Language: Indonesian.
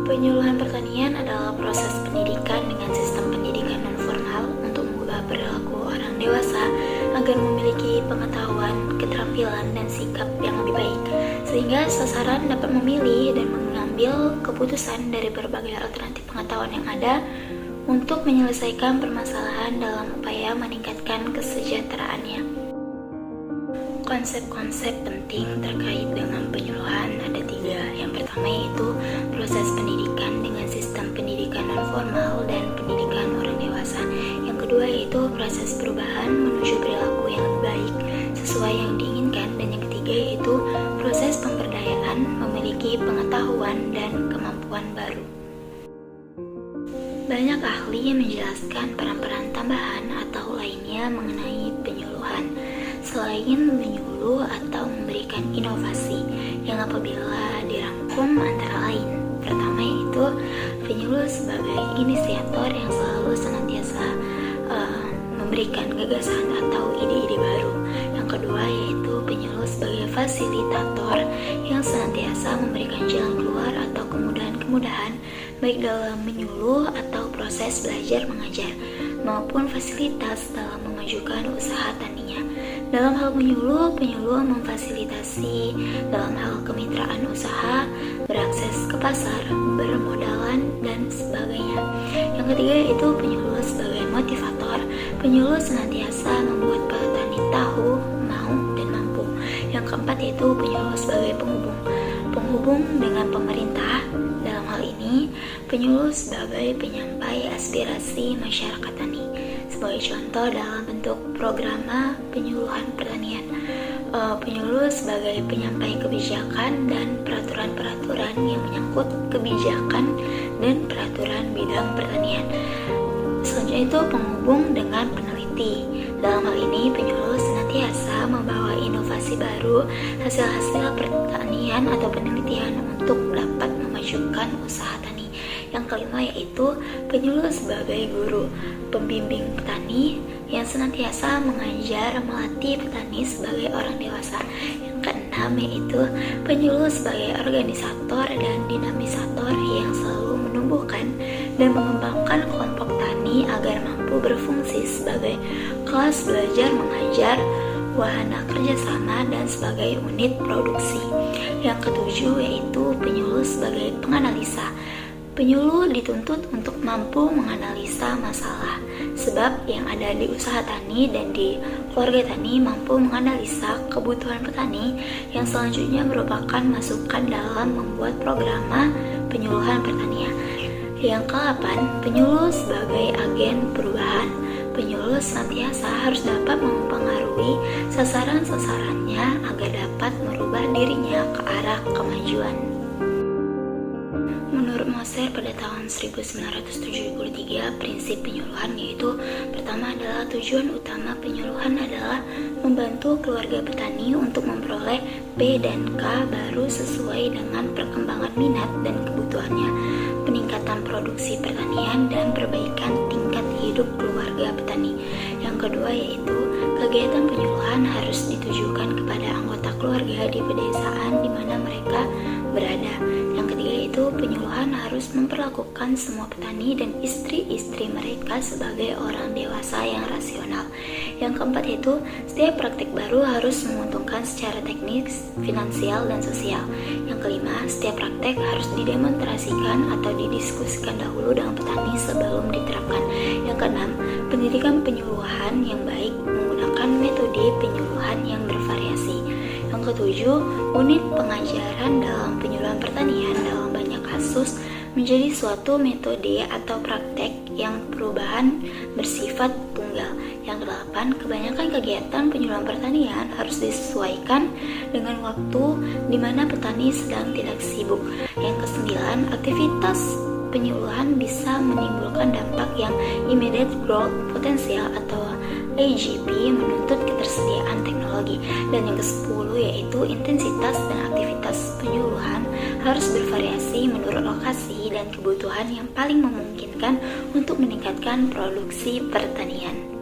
Penyuluhan pertanian adalah proses pendidikan dengan sistem pendidikan non-formal untuk mengubah perilaku orang dewasa agar memiliki pengetahuan, keterampilan, dan sikap yang lebih baik, sehingga sasaran dapat memilih dan mengambil keputusan dari berbagai alternatif pengetahuan yang ada untuk menyelesaikan permasalahan dalam upaya meningkatkan kesejahteraannya. Konsep-konsep penting terkait dengan penyuluhan ada 3. Yang pertama yaitu proses pendidikan dengan sistem pendidikan non-formal dan pendidikan orang dewasa. Yang kedua yaitu proses perubahan menuju perilaku yang lebih baik sesuai yang diinginkan. Dan yang ketiga yaitu proses pemberdayaan memiliki pengetahuan dan kemampuan baru. Banyak ahli yang menjelaskan peran-peran tambahan atau lainnya mengenai penyuluhan. Selain menyuluh atau memberikan inovasi yang apabila dirangkum antara lain. Pertama yaitu penyuluh sebagai inisiator yang selalu senantiasa memberikan gagasan atau ide-ide baru. Yang kedua yaitu penyuluh sebagai fasilitator yang senantiasa memberikan jalan keluar atau kemudahan-kemudahan baik dalam menyuluh atau proses belajar mengajar maupun fasilitas dalam memajukan usaha taninya. Dalam hal menyuluh, penyuluh memfasilitasi dalam hal kemitraan usaha, berakses ke pasar, bermodalan, dan sebagainya. Yang ketiga yaitu penyuluh sebagai motivator. Penyuluh senantiasa membuat petani tahu, mau, dan mampu. Yang keempat yaitu penyuluh sebagai penghubung dengan pemerintah. Dalam hal ini, penyuluh sebagai penyampai aspirasi masyarakat tani. Sebagai contoh dalam bentuk program penyuluhan pertanian, penyuluh sebagai penyampai kebijakan dan peraturan-peraturan yang menyangkut kebijakan dan peraturan bidang pertanian. Selanjutnya itu penghubung dengan peneliti. Dalam hal ini, penyuluh senantiasa membawa inovasi baru, hasil-hasil pertanian atau penelitian untuk dapat memajukan usaha tani. Yang kelima yaitu penyuluh sebagai guru, pembimbing petani yang senantiasa mengajar melatih petani sebagai orang dewasa. Yang keenam yaitu penyuluh sebagai organisator dan dinamisator yang selalu menumbuhkan dan mengembangkan kelompok tani agar mampu berfungsi sebagai kelas belajar mengajar, wahana kerjasama, dan sebagai unit produksi. Yang ketujuh yaitu penyuluh sebagai penganalisa. Penyuluh dituntut untuk mampu menganalisa masalah, sebab yang ada di usaha tani dan di keluarga tani mampu menganalisa kebutuhan petani yang selanjutnya merupakan masukan dalam membuat program penyuluhan pertanian. Yang ke-8, penyuluh sebagai agen perubahan. Penyuluh senantiasa harus dapat mempengaruhi sasaran-sasarannya agar dapat merubah dirinya ke arah kemajuan. Menurut Moser pada tahun 1973, prinsip penyuluhan yaitu pertama adalah tujuan utama penyuluhan adalah membantu keluarga petani untuk memperoleh P dan K baru sesuai dengan perkembangan minat dan kebutuhannya, peningkatan produksi pertanian, dan perbaikan tingkat hidup keluarga petani. Yang kedua yaitu kegiatan penyuluhan harus ditujukan kepada anggota keluarga di pedesaan di mana mereka berada. Yang ketiga yaitu penyuluhan harus memperlakukan semua petani dan istri-istri mereka sebagai orang dewasa yang rasional. Yang keempat yaitu setiap praktik baru harus menguntungkan secara teknis, finansial, dan sosial. Yang kelima, setiap praktek harus didemonstrasikan atau didiskusikan dahulu dengan petani sebelum diterapkan. Yang keenam, pendidikan penyuluhan yang baik menggunakan metode penyuluhan yang bervariasi. Yang ketujuh, unit pengajaran dalam penyuluhan pertanian dalam banyak kasus menjadi suatu metode atau praktek yang perubahan bersifat tunggal. Yang kedelapan, kebanyakan kegiatan penyuluhan pertanian harus disesuaikan dengan waktu di mana petani sedang tidak sibuk. Yang kesembilan, aktivitas penyuluhan bisa menimbulkan dampak yang immediate growth potential atau AGP menuntut ketersediaan teknologi. Dan yang ke-10 yaitu intensitas dan aktivitas penyuluhan harus bervariasi menurut lokasi dan kebutuhan yang paling memungkinkan untuk meningkatkan produksi pertanian.